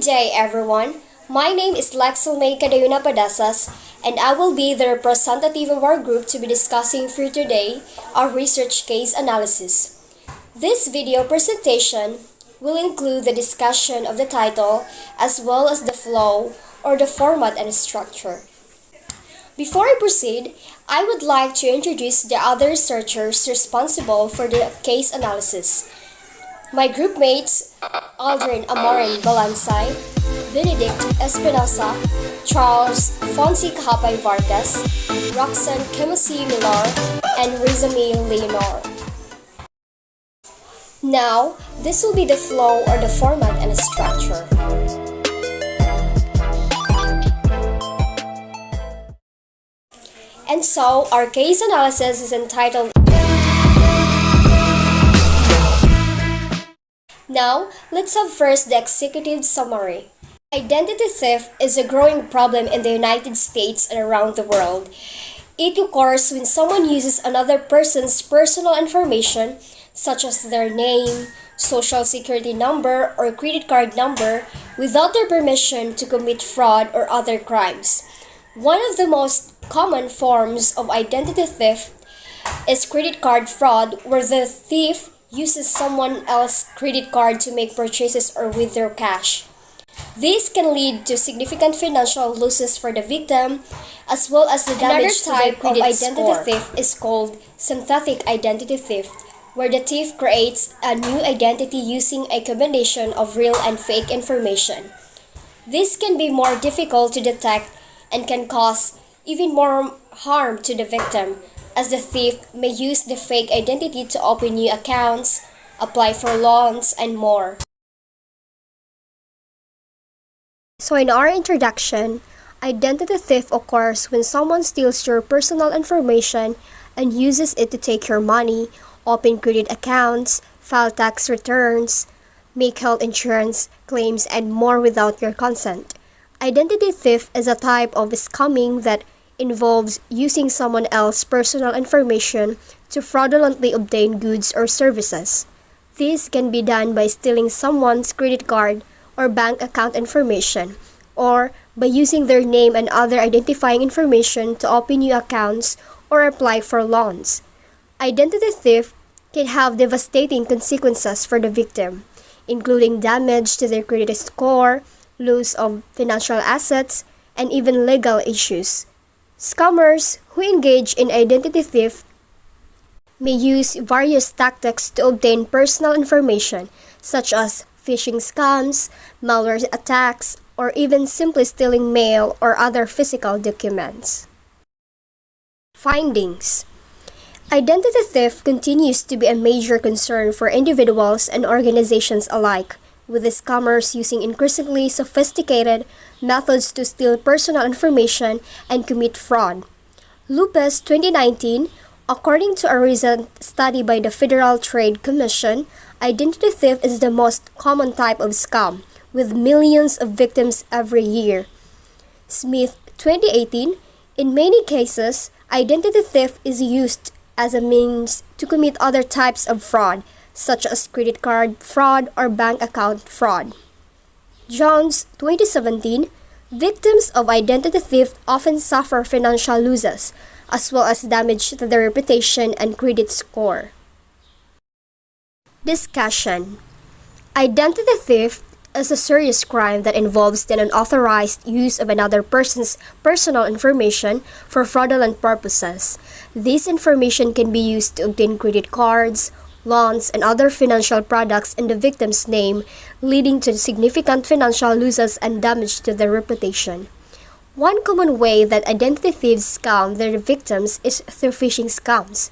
Good day, everyone. My name is Lexelmay Cadayuna Padasas, and I will be the representative of our group to be discussing for today our research case analysis. This video presentation will include the discussion of the title as well as the flow or the format and structure. Before I proceed, I would like to introduce the other researchers responsible for the case analysis. My group mates, Aldrin Amorin Balansay, Benedict Espinosa, Charles Fonsi Kahapay Vargas, Roxanne Kimasi Millar, and Rizami Leonor. Now, this will be the flow or the format and structure. And so, our case analysis is entitled. Now, let's have first the executive summary. Identity theft is a growing problem in the United States and around the world. It occurs when someone uses another person's personal information, such as their name, social security number, or credit card number, without their permission to commit fraud or other crimes. One of the most common forms of identity theft is credit card fraud, where the thief uses someone else's credit card to make purchases or withdraw cash. This can lead to significant financial losses for the victim, as well as the damage to their credit score. Another type of identity theft is called synthetic identity theft, where the thief creates a new identity using a combination of real and fake information. This can be more difficult to detect and can cause even more harm to the victim, as the thief may use the fake identity to open new accounts, apply for loans, and more. So in our introduction, identity theft occurs when someone steals your personal information and uses it to take your money, open credit accounts, file tax returns, make health insurance claims, and more without your consent. Identity theft is a type of scamming that involves using someone else's personal information to fraudulently obtain goods or services. This can be done by stealing someone's credit card or bank account information, or by using their name and other identifying information to open new accounts or apply for loans. Identity theft can have devastating consequences for the victim, including damage to their credit score, loss of financial assets, and even legal issues. Scammers who engage in identity theft may use various tactics to obtain personal information, such as phishing scams, malware attacks, or even simply stealing mail or other physical documents. Findings: identity theft continues to be a major concern for individuals and organizations alike, with the scammers using increasingly sophisticated methods to steal personal information and commit fraud. Lupus 2019, according to a recent study by the Federal Trade Commission, identity theft is the most common type of scam, with millions of victims every year. Smith 2018, in many cases, identity theft is used as a means to commit other types of fraud, such as credit card fraud or bank account fraud. Jones 2017, victims of identity theft often suffer financial losses, as well as damage to their reputation and credit score. Discussion: identity theft is a serious crime that involves the unauthorized use of another person's personal information for fraudulent purposes. This information can be used to obtain credit cards, loans, and other financial products in the victim's name, leading to significant financial losses and damage to their reputation. One common way that identity thieves scam their victims is through phishing scams.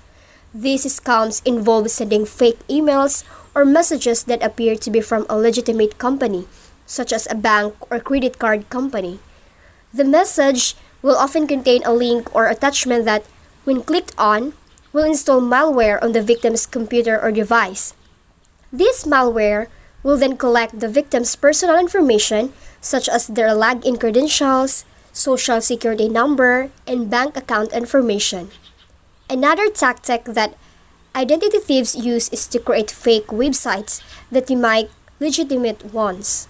These scams involve sending fake emails or messages that appear to be from a legitimate company, such as a bank or credit card company. The message will often contain a link or attachment that, when clicked on, will install malware on the victim's computer or device. This malware will then collect the victim's personal information, such as their login credentials, social security number, and bank account information. Another tactic that identity thieves use is to create fake websites that mimic legitimate ones.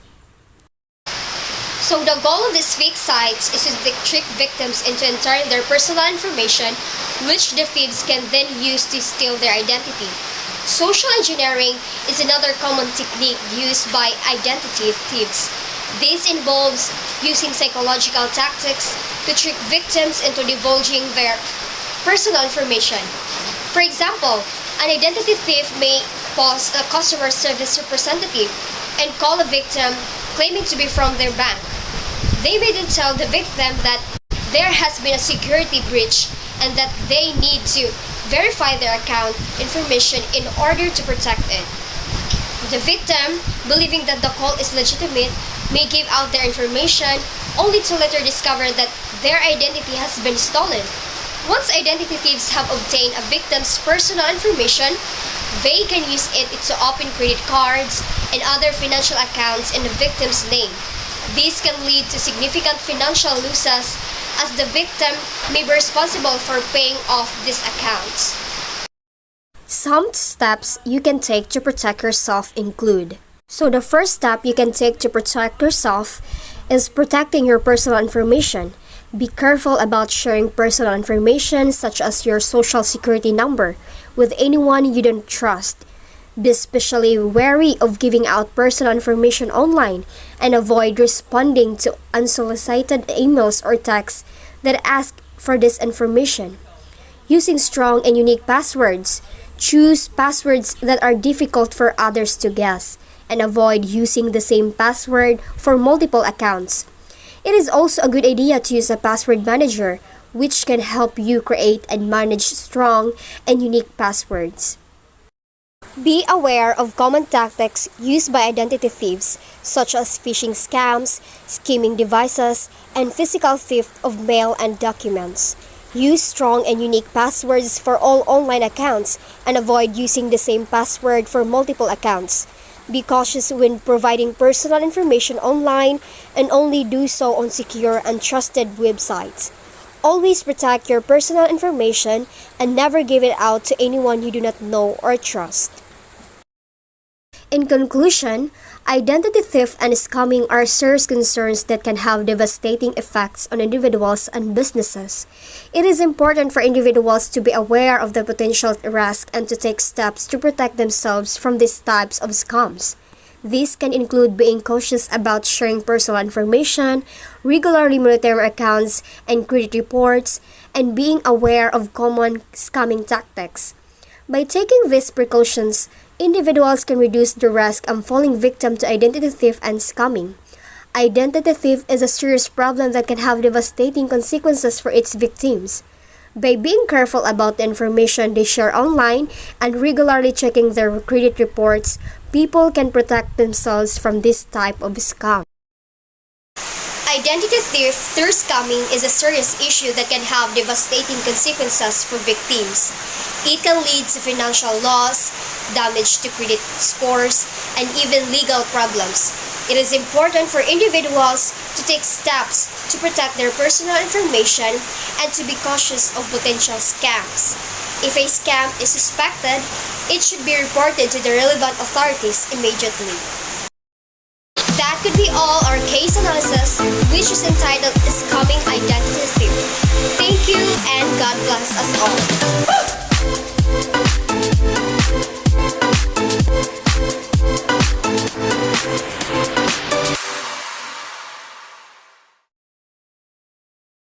So the goal of these fake sites is to trick victims into entering their personal information, which the thieves can then use to steal their identity. Social engineering is another common technique used by identity thieves. This involves using psychological tactics to trick victims into divulging their personal information. For example, an identity thief may pose a customer service representative and call a victim claiming to be from their bank. They may then tell the victim that there has been a security breach and that they need to verify their account information in order to protect it. The victim, believing that the call is legitimate, may give out their information only to later discover that their identity has been stolen. Once identity thieves have obtained a victim's personal information, they can use it to open credit cards and other financial accounts in the victim's name. This can lead to significant financial losses as the victim may be responsible for paying off these accounts. Some steps you can take to protect yourself include. So the first step you can take to protect yourself is protecting your personal information. Be careful about sharing personal information such as your social security number with anyone you don't trust. Be especially wary of giving out personal information online and avoid responding to unsolicited emails or texts that ask for this information. Using strong and unique passwords. Choose passwords that are difficult for others to guess and avoid using the same password for multiple accounts. It is also a good idea to use a password manager, which can help you create and manage strong and unique passwords. Be aware of common tactics used by identity thieves, such as phishing scams, skimming devices, and physical theft of mail and documents. Use strong and unique passwords for all online accounts and avoid using the same password for multiple accounts. Be cautious when providing personal information online and only do so on secure and trusted websites. Always protect your personal information and never give it out to anyone you do not know or trust. In conclusion, identity theft and scamming are serious concerns that can have devastating effects on individuals and businesses. It is important for individuals to be aware of the potential risk and to take steps to protect themselves from these types of scams. These can include being cautious about sharing personal information, regularly monitoring accounts and credit reports, and being aware of common scamming tactics. By taking these precautions, individuals can reduce the risk of falling victim to identity theft and scamming. Identity theft is a serious problem that can have devastating consequences for its victims. By being careful about the information they share online and regularly checking their credit reports, people can protect themselves from this type of scam. Identity theft through scamming is a serious issue that can have devastating consequences for victims. It can lead to financial loss, damage to credit scores, and even legal problems. It is important for individuals to take steps to protect their personal information and to be cautious of potential scams. If a scam is suspected, it should be reported to the relevant authorities immediately. That could be all our case analysis, which is entitled Scamming Identity Theft. Thank you and God bless us all.